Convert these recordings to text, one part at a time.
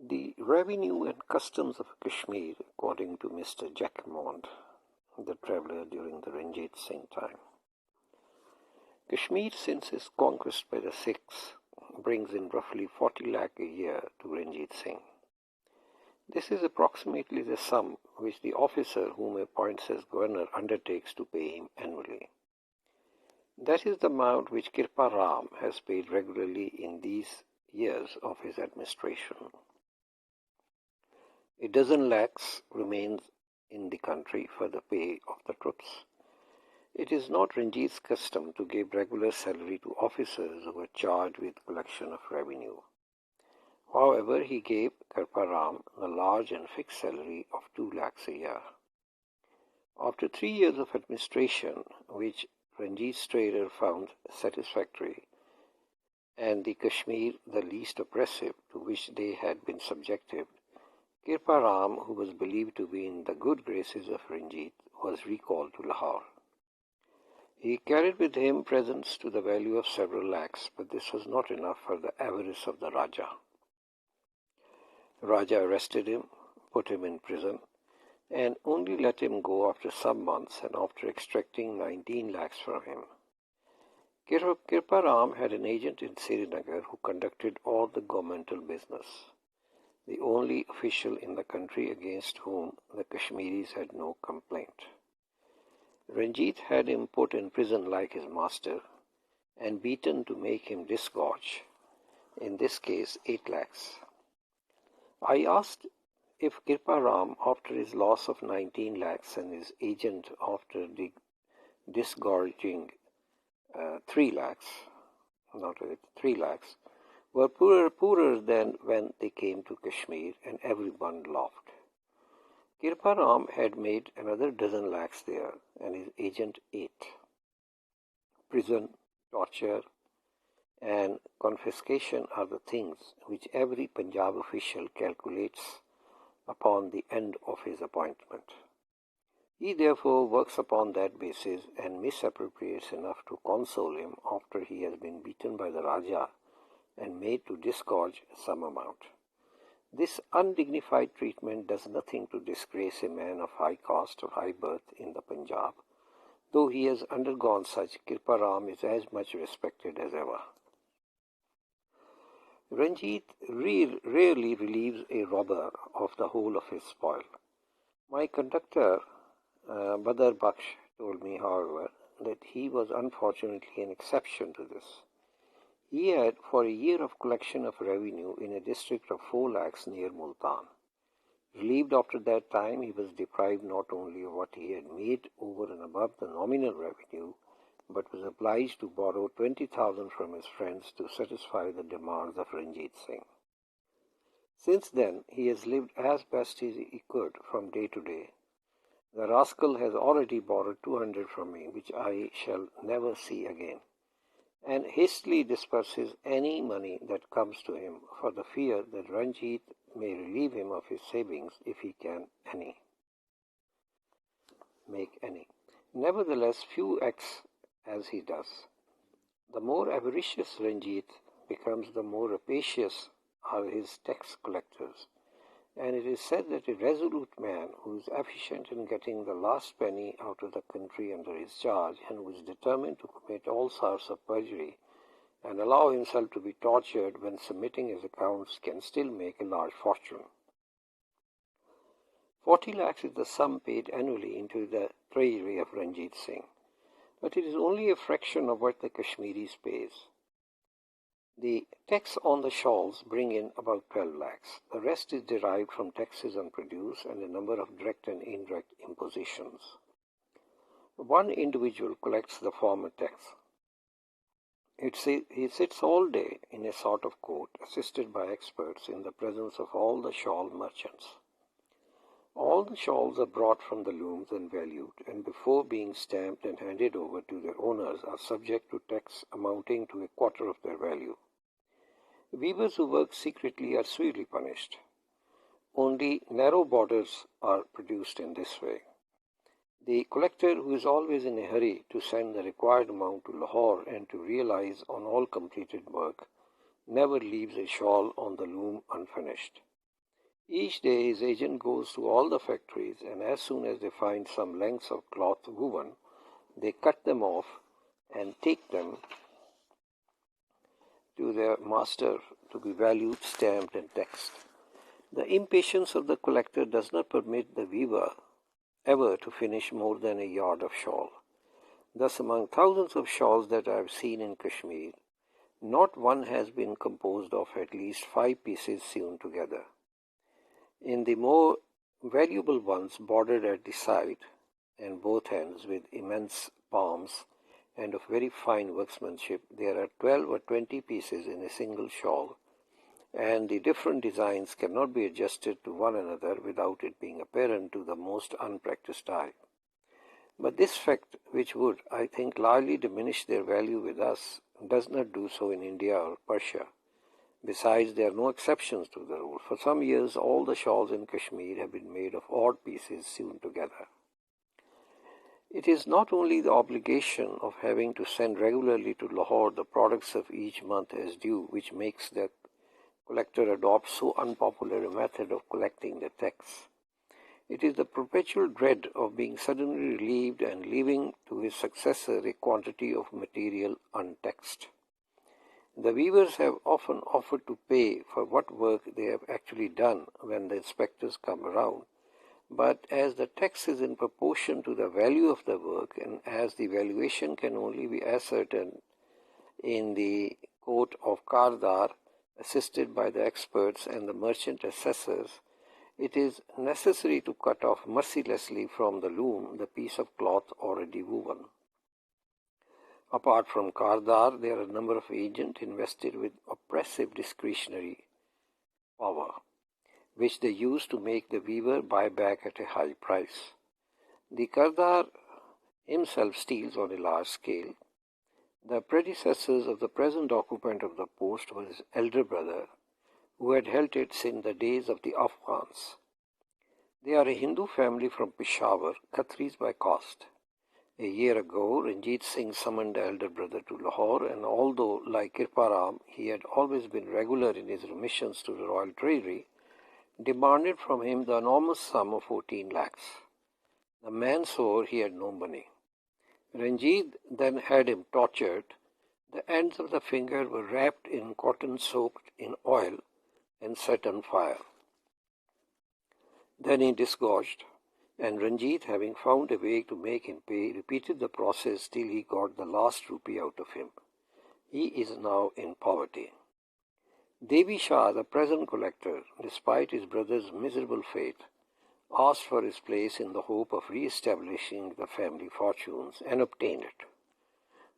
The revenue and customs of Kashmir, according to Mr. Jacquemont, the traveller during the Ranjit Singh time. Kashmir, since its conquest by the Sikhs, brings in roughly 40 lakh a year to Ranjit Singh. This is approximately the sum which the officer whom he appoints as governor undertakes to pay him annually. That is the amount which Kirpa Ram has paid regularly in these years of his administration. A dozen lakhs remains in the country for the pay of the troops. It is not Ranjit's custom to give regular salary to officers who are charged with collection of revenue. However, he gave Kirpa Ram the large and fixed salary of 2 lakhs a year. After 3 years of administration, which Ranjit's trader found satisfactory, and the Kashmir the least oppressive to which they had been subjected, Kirpa Ram, who was believed to be in the good graces of Ranjit, was recalled to Lahore. He carried with him presents to the value of several lakhs, but this was not enough for the avarice of the Raja. The Raja arrested him, put him in prison, and only let him go after some months and after extracting 19 lakhs from him. Kirpa Ram had an agent in Srinagar who conducted all the governmental business, the only official in the country against whom the Kashmiris had no complaint. Ranjit had him put in prison like his master and beaten to make him disgorge, in this case 8 lakhs. I asked if Kirpa Ram, after his loss of 19 lakhs and his agent after the disgorging 3 lakhs, were poorer than when they came to Kashmir, and everyone laughed. Kirpa Ram had made another dozen lakhs there, and his agent 8. Prison, torture, and confiscation are the things which every Punjab official calculates upon the end of his appointment. He therefore works upon that basis and misappropriates enough to console him after he has been beaten by the Raja and made to disgorge some amount. This undignified treatment does nothing to disgrace a man of high caste or high birth in the Punjab. Though he has undergone such, Kirpa Ram is as much respected as ever. Ranjit rarely relieves a robber of the whole of his spoil. My conductor, Badar Baksh, told me, however, that he was unfortunately an exception to this. He had, for a year of collection of revenue in a district of 4 lakhs near Multan. Relieved after that time, he was deprived not only of what he had made over and above the nominal revenue, but was obliged to borrow 20,000 from his friends to satisfy the demands of Ranjit Singh. Since then, he has lived as best as he could from day to day. The rascal has already borrowed 200 from me, which I shall never see again, and hastily disperses any money that comes to him for the fear that Ranjit may relieve him of his savings if he can make any. Nevertheless, few acts as he does. The more avaricious Ranjit becomes, the more rapacious are his tax collectors, and it is said that a resolute man who is efficient in getting the last penny out of the country under his charge, and who is determined to commit all sorts of perjury and allow himself to be tortured when submitting his accounts, can still make a large fortune. 40 lakhs is the sum paid annually into the treasury of Ranjit Singh, but it is only a fraction of what the Kashmiris pays. The tax on the shawls bring in about 12 lakhs. The rest is derived from taxes on produce and a number of direct and indirect impositions. One individual collects the former tax. He sits all day in a sort of court, assisted by experts in the presence of all the shawl merchants. All the shawls are brought from the looms and valued, and before being stamped and handed over to their owners are subject to tax amounting to a quarter of their value. Weavers who work secretly are severely punished. Only narrow borders are produced in this way. The collector, who is always in a hurry to send the required amount to Lahore and to realize on all completed work, never leaves a shawl on the loom unfinished. Each day his agent goes to all the factories, and as soon as they find some lengths of cloth woven, they cut them off and take them to their master to be valued, stamped, and taxed. The impatience of the collector does not permit the weaver ever to finish more than a yard of shawl. Thus, among thousands of shawls that I have seen in Kashmir, not one has been composed of at least 5 pieces sewn together. In the more valuable ones, bordered at the side and both ends with immense palms and of very fine workmanship, there are 12 or 20 pieces in a single shawl, and the different designs cannot be adjusted to one another without it being apparent to the most unpracticed eye. But this fact, which would, I think, largely diminish their value with us, does not do so in India or Persia. Besides, there are no exceptions to the rule. For some years, all the shawls in Kashmir have been made of odd pieces sewn together. It is not only the obligation of having to send regularly to Lahore the products of each month as due which makes the collector adopt so unpopular a method of collecting the tax. It is the perpetual dread of being suddenly relieved and leaving to his successor a quantity of material untaxed. The weavers have often offered to pay for what work they have actually done when the inspectors come around, but as the tax is in proportion to the value of the work, and as the valuation can only be ascertained in the court of Kardar, assisted by the experts and the merchant assessors, it is necessary to cut off mercilessly from the loom the piece of cloth already woven. Apart from Kardar, there are a number of agents invested with oppressive discretionary power, which they use to make the weaver buy back at a high price. The Kardar himself steals on a large scale. The predecessors of the present occupant of the post was his elder brother, who had held it since the days of the Afghans. They are a Hindu family from Peshawar, Khatris by caste. A year ago, Ranjit Singh summoned the elder brother to Lahore, and although, like Kirparam, he had always been regular in his remissions to the royal treasury, demanded from him the enormous sum of 14 lakhs. The man swore he had no money. Ranjit then had him tortured. The ends of the finger were wrapped in cotton soaked in oil and set on fire. Then he disgorged, and Ranjit, having found a way to make him pay, repeated the process till he got the last rupee out of him. He is now in poverty. Devi Shah, the present collector, despite his brother's miserable fate, asked for his place in the hope of re-establishing the family fortunes, and obtained it.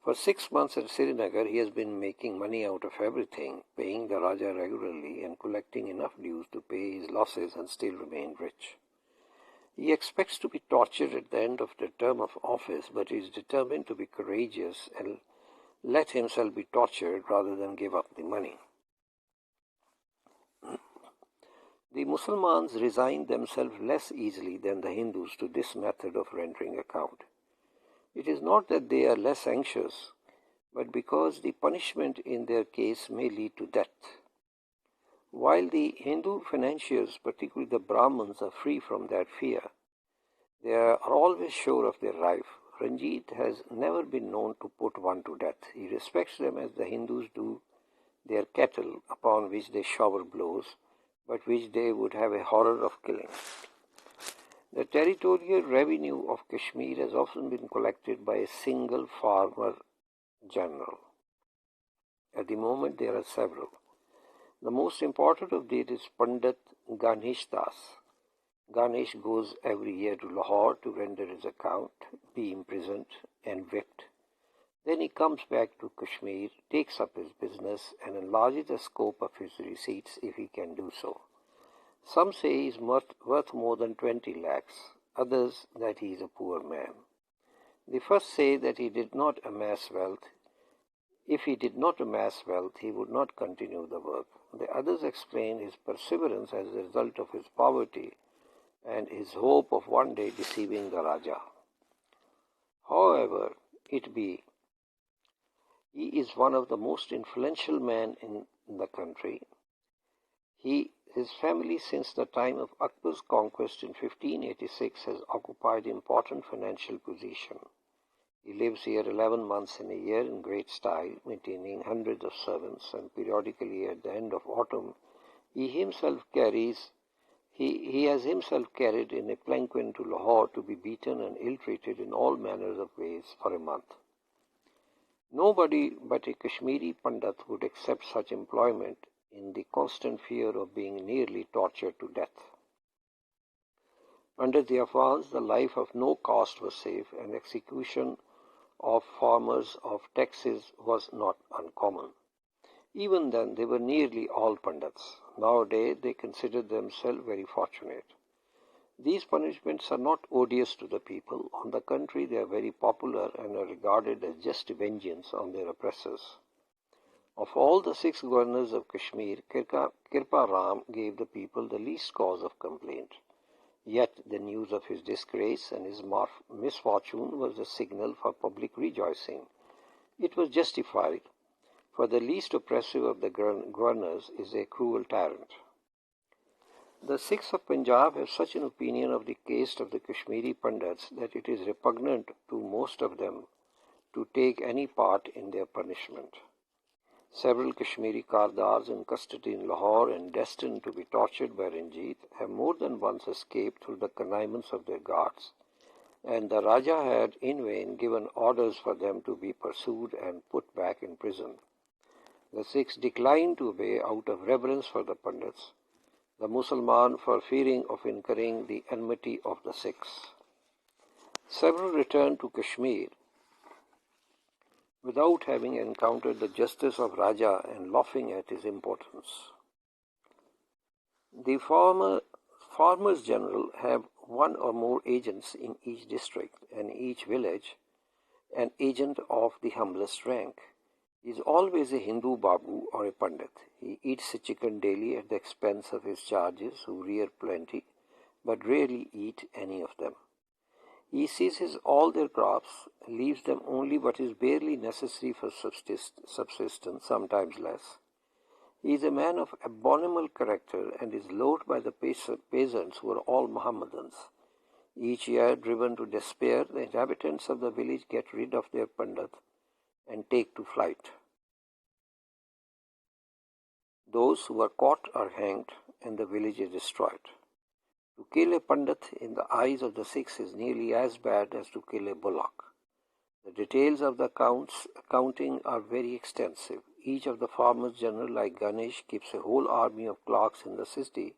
For 6 months at Srinagar, he has been making money out of everything, paying the Raja regularly and collecting enough dues to pay his losses and still remain rich. He expects to be tortured at the end of the term of office, but is determined to be courageous and let himself be tortured rather than give up the money. The Muslims resign themselves less easily than the Hindus to this method of rendering account. It is not that they are less anxious, but because the punishment in their case may lead to death. While the Hindu financiers, particularly the Brahmins, are free from that fear, they are always sure of their life. Ranjit has never been known to put one to death. He respects them as the Hindus do their cattle, upon which they shower blows, but which they would have a horror of killing. The territorial revenue of Kashmir has often been collected by a single farmer general. At the moment there are several. The most important of these is Pandit Ganesh Das. Ganesh goes every year to Lahore to render his account, be imprisoned and whipped. Then he comes back to Kashmir, takes up his business, and enlarges the scope of his receipts if he can do so. Some say he is worth more than 20 lakhs, others that he is a poor man. The first say that he did not amass wealth. If he did not amass wealth, he would not continue the work. The others explain his perseverance as a result of his poverty and his hope of one day deceiving the Raja. However it be, he is one of the most influential men in the country. He His family, since the time of Akbar's conquest in 1586, has occupied important financial position. He lives here 11 months in a year in great style, maintaining hundreds of servants, and periodically at the end of autumn, he has himself carried in a palanquin to Lahore to be beaten and ill-treated in all manners of ways for a month. Nobody but a Kashmiri Pandit would accept such employment in the constant fear of being nearly tortured to death. Under the Afghans, the life of no caste was safe, and execution of farmers of taxes was not uncommon. Even then, they were nearly all Pandits. Nowadays, they consider themselves very fortunate. These punishments are not odious to the people. On the contrary, they are very popular and are regarded as just vengeance on their oppressors. Of all the 6 governors of Kashmir, Kirpa Ram gave the people the least cause of complaint. Yet the news of his disgrace and his misfortune was a signal for public rejoicing. It was justified, for the least oppressive of the governors is a cruel tyrant. The Sikhs of Punjab have such an opinion of the caste of the Kashmiri Pandits that it is repugnant to most of them to take any part in their punishment. Several Kashmiri Kardars in custody in Lahore and destined to be tortured by Ranjit have more than once escaped through the connivance of their guards, and the Raja had in vain given orders for them to be pursued and put back in prison. The Sikhs declined to obey out of reverence for the Pandits, the Mussalman for fearing of incurring the enmity of the Sikhs. Several returned to Kashmir without having encountered the justice of Raja and laughing at his impotence. The farmers general have one or more agents in each district, and each village an agent of the humblest rank. He is always a Hindu Babu or a Pandit. He eats a chicken daily at the expense of his charges, who rear plenty, but rarely eat any of them. He seizes all their crops, leaves them only what is barely necessary for subsistence, sometimes less. He is a man of abominable character and is loathed by the peasants who are all Mohammedans. Each year, driven to despair, the inhabitants of the village get rid of their Pandit and take to flight. Those who are caught are hanged, and the village is destroyed. To kill a Pandit in the eyes of the Sikhs is nearly as bad as to kill a bullock. The details of the accounting are very extensive. Each of the farmers general, like Ganesh, keeps a whole army of clerks in the city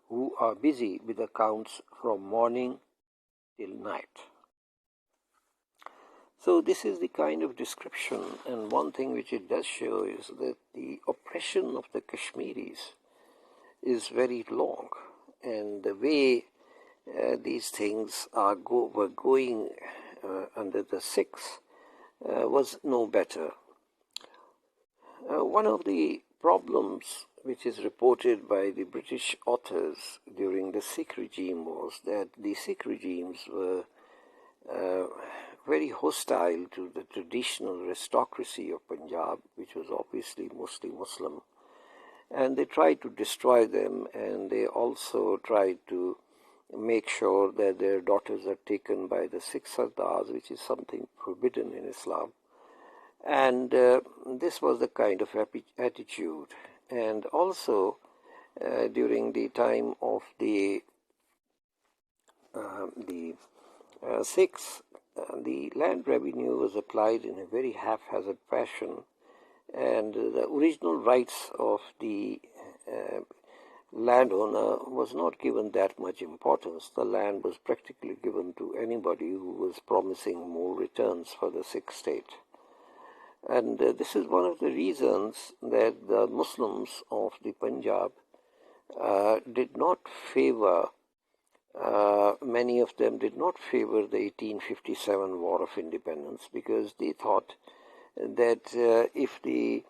who are busy with accounts from morning till night. So this is the kind of description, and one thing which it does show is that the oppression of the Kashmiris is very long, and the way these things were going under the Sikhs was no better. One of the problems which is reported by the British authors during the Sikh regime was that the Sikh regimes were very hostile to the traditional aristocracy of Punjab, which was obviously mostly Muslim, and they tried to destroy them, and they also tried to make sure that their daughters are taken by the Sikh Sardars, which is something forbidden in Islam. And this was the kind of attitude. And also during the time of the Sikhs, the land revenue was applied in a very haphazard fashion, and the original rights of the landowner was not given that much importance. The land was practically given to anybody who was promising more returns for the Sikh state. And this is one of the reasons that the Muslims of the Punjab did not favor, many of them did not favor the 1857 War of Independence, because they thought that if the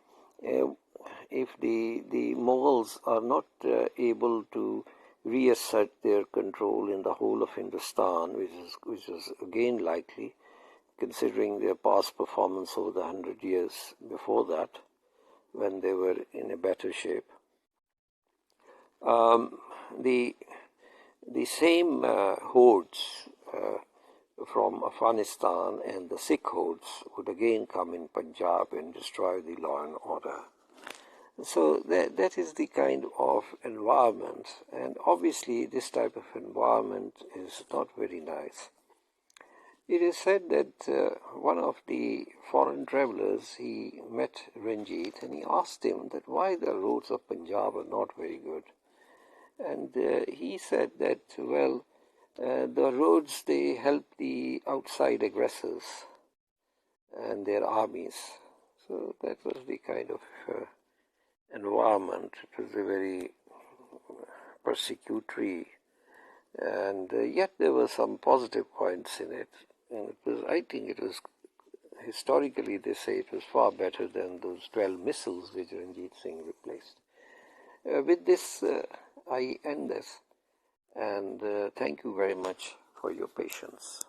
Mughals are not able to reassert their control in the whole of Hindustan, which is again likely, considering their past performance over the 100 years before that, when they were in a better shape, The same hordes from Afghanistan and the Sikh hordes would again come in Punjab and destroy the law and order. So that is the kind of environment, and obviously this type of environment is not very nice. It is said that one of the foreign travelers, he met Ranjit and he asked him that why the roads of Punjab are not very good. And he said that, well, the roads, they help the outside aggressors and their armies. So that was the kind of environment. It was a very persecutory, and yet there were some positive points in it. And it was, I think it was, historically they say it was far better than those 12 missiles which Ranjit Singh replaced. With this, I end this, and thank you very much for your patience.